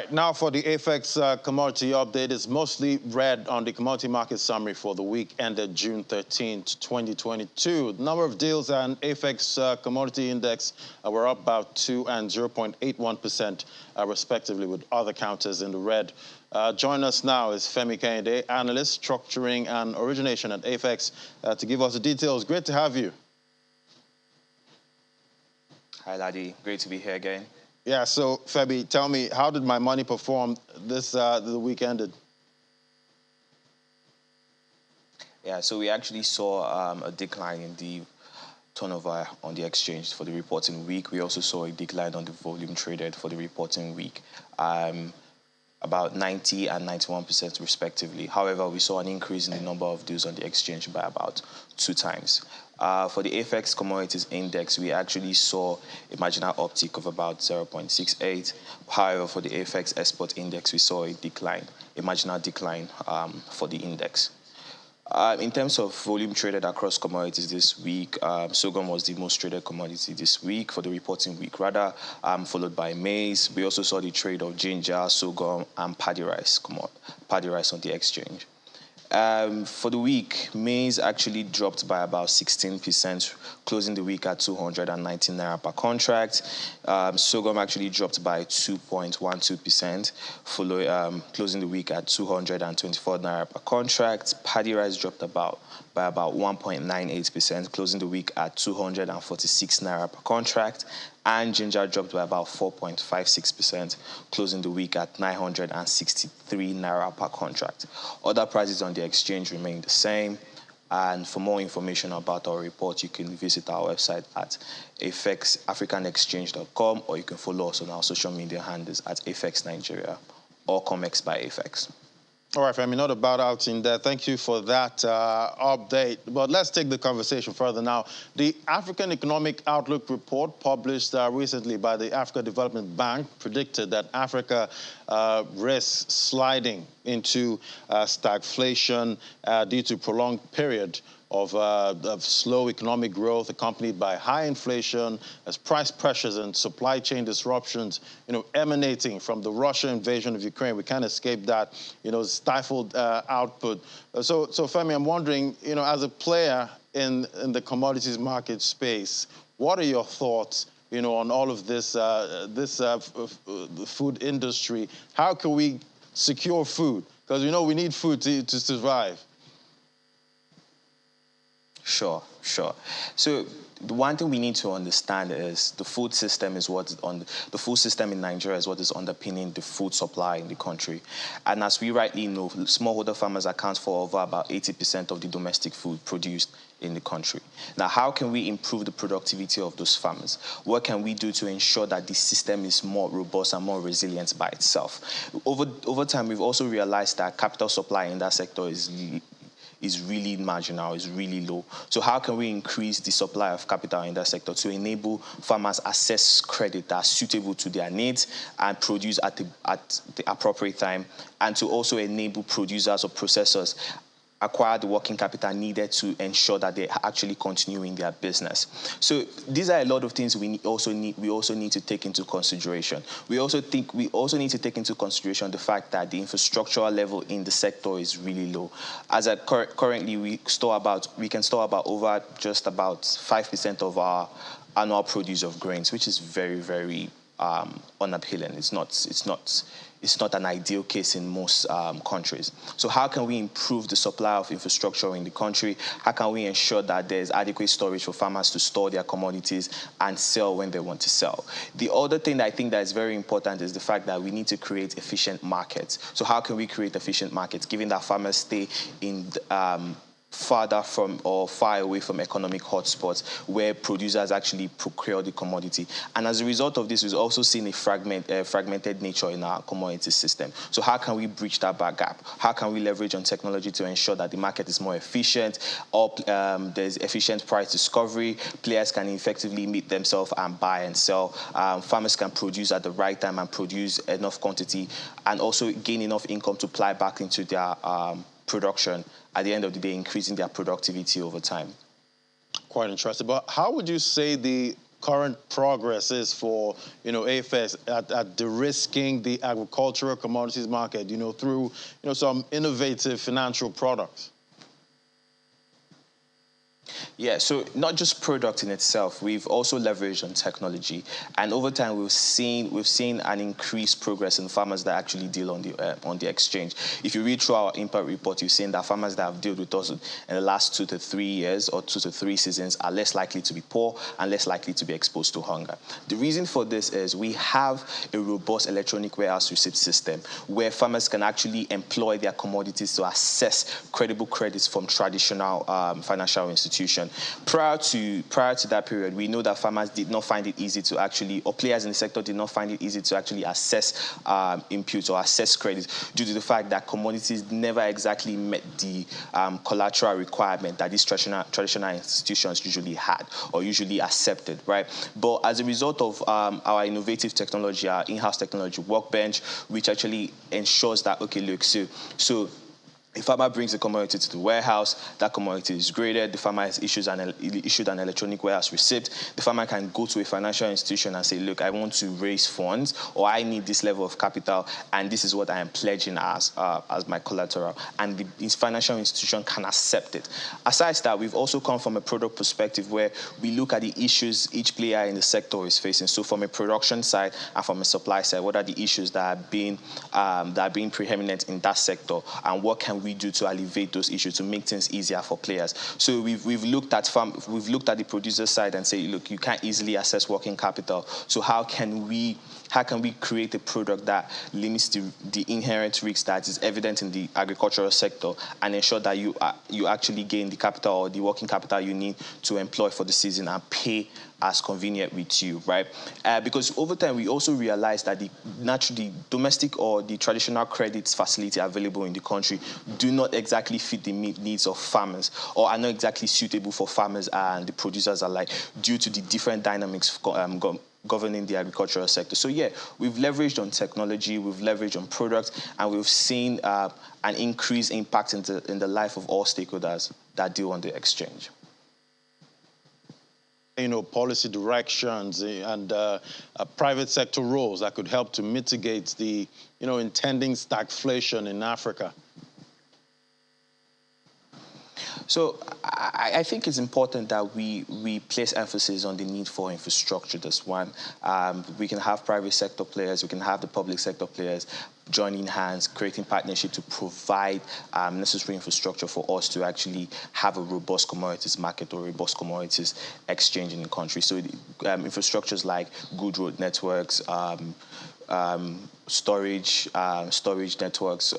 right, now for the AFEX commodity update, it's mostly red on the commodity market summary for the week ended June 13th, 2022. The number of deals and AFEX commodity index were up about 2 and 0.81% respectively, with other counters in the red. Join us now is Femi Kehinde, analyst, structuring and origination at AFEX, to give us the details. Great to have you. Hi, Ladi. Great to be here again. Yeah, so Femi, tell me, how did my money perform this the week ended? Yeah, so we actually saw a decline in the turnover on the exchange for the reporting week. We also saw a decline on the volume traded for the reporting week, about 90 and 91% respectively. However, we saw an increase in the number of deals on the exchange by about 2 times. For the AFEX Commodities Index, we actually saw a marginal uptick of about 0.68. However, for the AFEX Export Index, we saw a decline, a marginal decline for the index. In terms of volume traded across commodities this week, sorghum was the most traded commodity this week, for the reporting week rather, followed by maize. We also saw the trade of ginger, sorghum, and paddy rice on the exchange. For the week, maize actually dropped by about 16%, closing the week at 219 naira per contract. Sorghum actually dropped by 2.12%, closing the week at 224 naira per contract. Paddy rice dropped by about 1.98%, closing the week at 246 naira per contract. And ginger dropped by about 4.56%, closing the week at 963 naira per contract. Other prices on the exchange remain the same. And for more information about our report, you can visit our website at afexafricanexchange.com, or you can follow us on our social media handles at AFEX Nigeria or COMEX by AFEX. All right, Femi, not a bad outing there. Thank you for that update. But let's take the conversation further now. The African Economic Outlook report published recently by the Africa Development Bank predicted that Africa risks sliding into stagflation due to prolonged period of slow economic growth accompanied by high inflation, as price pressures and supply chain disruptions, emanating from the Russian invasion of Ukraine. We can't escape that, stifled output. So Femi, I'm wondering, as a player in the commodities market space, what are your thoughts, on all of this, the food industry? How can we secure food? Because we need food to survive. Sure. So the one thing we need to understand is the food system is the food system in Nigeria is what is underpinning the food supply in the country. And as we rightly know, smallholder farmers account for over about 80% of the domestic food produced in the country. Now, how can we improve the productivity of those farmers? What can we do to ensure that the system is more robust and more resilient by itself? Over time, we've also realized that capital supply in that sector is really marginal, is really low. So how can we increase the supply of capital in that sector to enable farmers access credit that's suitable to their needs and produce at the appropriate time, and to also enable producers or processors acquire the working capital needed to ensure that they actually continue in their business. So these are a lot of things we also need to take into consideration. We also need to take into consideration the fact that the infrastructural level in the sector is really low. As currently, we can store about over just about 5% of our annual produce of grains, which is very, very unappealing. It's not an ideal case in most countries. So how can we improve the supply of infrastructure in the country? How can we ensure that there's adequate storage for farmers to store their commodities and sell when they want to sell? The other thing that I think that is very important is the fact that we need to create efficient markets. So how can we create efficient markets, given that farmers stay in farther from or far away from economic hotspots where producers actually procure the commodity? And as a result of this, we've also seen a fragmented nature in our commodity system. So how can we bridge that gap? How can we leverage on technology to ensure that the market is more efficient, or there's efficient price discovery, players can effectively meet themselves and buy and sell, farmers can produce at the right time and produce enough quantity, and also gain enough income to ply back into their production, at the end of the day, increasing their productivity over time. Quite interesting. But how would you say the current progress is for, AFEX at de-risking the agricultural commodities market, through, some innovative financial products? Yeah, so not just product in itself, we've also leveraged on technology, and over time we've seen an increased progress in farmers that actually deal on the exchange. If you read through our impact report, you've seen that farmers that have dealt with us in the last 2 to 3 years or 2 to 3 seasons are less likely to be poor and less likely to be exposed to hunger. The reason for this is we have a robust electronic warehouse receipt system where farmers can actually employ their commodities to assess credible credits from traditional financial institutions. Prior to that period, we know that farmers did not find it easy to actually, or players in the sector did not find it easy to actually assess inputs or assess credit due to the fact that commodities never exactly met the collateral requirement that these traditional institutions usually had or usually accepted, right? But as a result of our innovative technology, our in-house technology workbench, which actually ensures that, okay, look, so a farmer brings a commodity to the warehouse, that commodity is graded, the farmer is issued an electronic warehouse receipt. The farmer can go to a financial institution and say, look, I want to raise funds, or I need this level of capital, and this is what I am pledging as my collateral. And the financial institution can accept it. Aside that, we've also come from a product perspective where we look at the issues each player in the sector is facing. So from a production side and from a supply side, what are the issues that are being preeminent in that sector, and what can we do to alleviate those issues, to make things easier for players? So we've looked at the producer side and say, look, you can't easily access working capital. So how can we create a product that limits the inherent risk that is evident in the agricultural sector and ensure that you actually gain the capital or the working capital you need to employ for the season and pay as convenient with you, right? Because over time, we also realized that the domestic or the traditional credits facility available in the country do not exactly fit the needs of farmers, or are not exactly suitable for farmers and the producers alike due to the different dynamics governing the agricultural sector. So yeah, we've leveraged on technology, we've leveraged on products, and we've seen an increased impact in the life of all stakeholders that deal on the exchange. Policy directions and private sector roles that could help to mitigate the, intending stagflation in Africa? So I think it's important that we place emphasis on the need for infrastructure. That's one. We can have private sector players, we can have the public sector players joining hands, creating partnership to provide necessary infrastructure for us to actually have a robust commodities market or robust commodities exchange in the country. So infrastructures like good road networks, storage networks,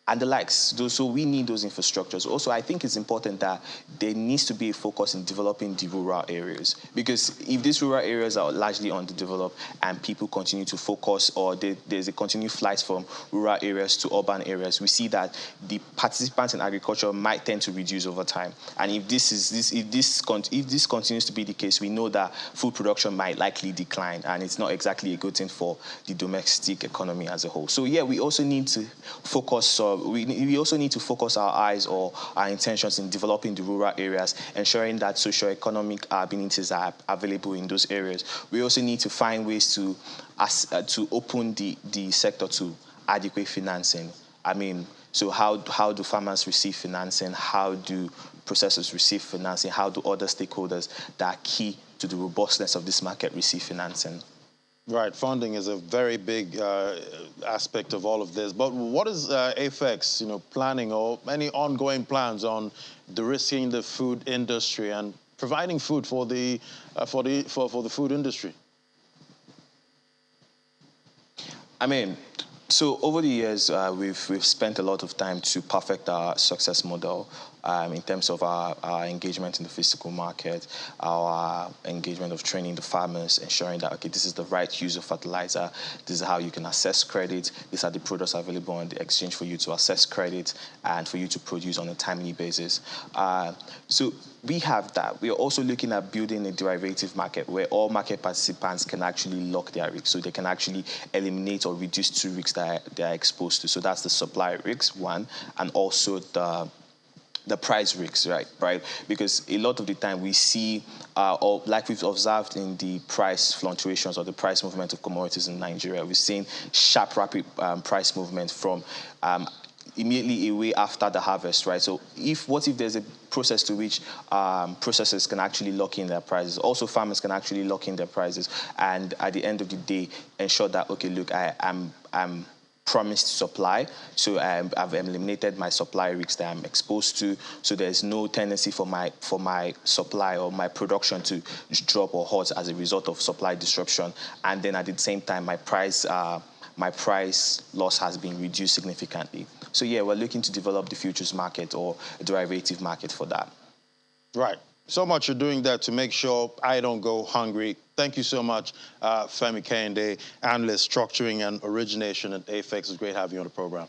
and the likes. So we need those infrastructures. Also, I think it's important that there needs to be a focus in developing the rural areas, because if these rural areas are largely underdeveloped and people continue to focus, or there's a continued flight from rural areas to urban areas, we see that the participants in agriculture might tend to reduce over time. And if this continues to be the case, we know that food production might likely decline, and it's not exactly a good thing for the domestic economy as a whole. So yeah, we also need to focus. We also need to focus our eyes or our intentions in developing the rural areas, ensuring that socio-economic amenities are available in those areas. We also need to find ways to open the sector to adequate financing. I mean, so how do farmers receive financing? How do processors receive financing? How do other stakeholders that are key to the robustness of this market receive financing? Right, funding is a very big aspect of all of this. But what is AFEX, planning, or any ongoing plans on de-risking the food industry and providing food for the food industry? I mean, so over the years, we've spent a lot of time to perfect our success model in terms of our engagement in the physical market, our engagement of training the farmers, ensuring that, okay, this is the right use of fertilizer, this is how you can assess credit, these are the products available on the exchange for you to assess credit and for you to produce on a timely basis. So we have that. We are also looking at building a derivative market where all market participants can actually lock their risks, so they can actually eliminate or reduce 2 risks that they are exposed to. So that's the supply risks, one, and also the price risks, right? Because a lot of the time we see, or like we've observed in the price fluctuations or the price movement of commodities in Nigeria, we've seen sharp, rapid price movement from immediately away after the harvest, right? So what if there's a process to which processors can actually lock in their prices? Also, farmers can actually lock in their prices, and at the end of the day, ensure that, okay, look, I'm promised supply, so I've eliminated my supply risks that I'm exposed to, so there's no tendency for my supply or my production to drop or halt as a result of supply disruption, and then at the same time my price loss has been reduced significantly. So yeah, we're looking to develop the futures market or a derivative market for that. Right. So much you're doing that to make sure I don't go hungry. Thank you so much, Femi Kehinde, analyst structuring and origination at AFEX. It's great having you on the program.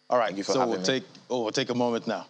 All right, so we'll take a moment now.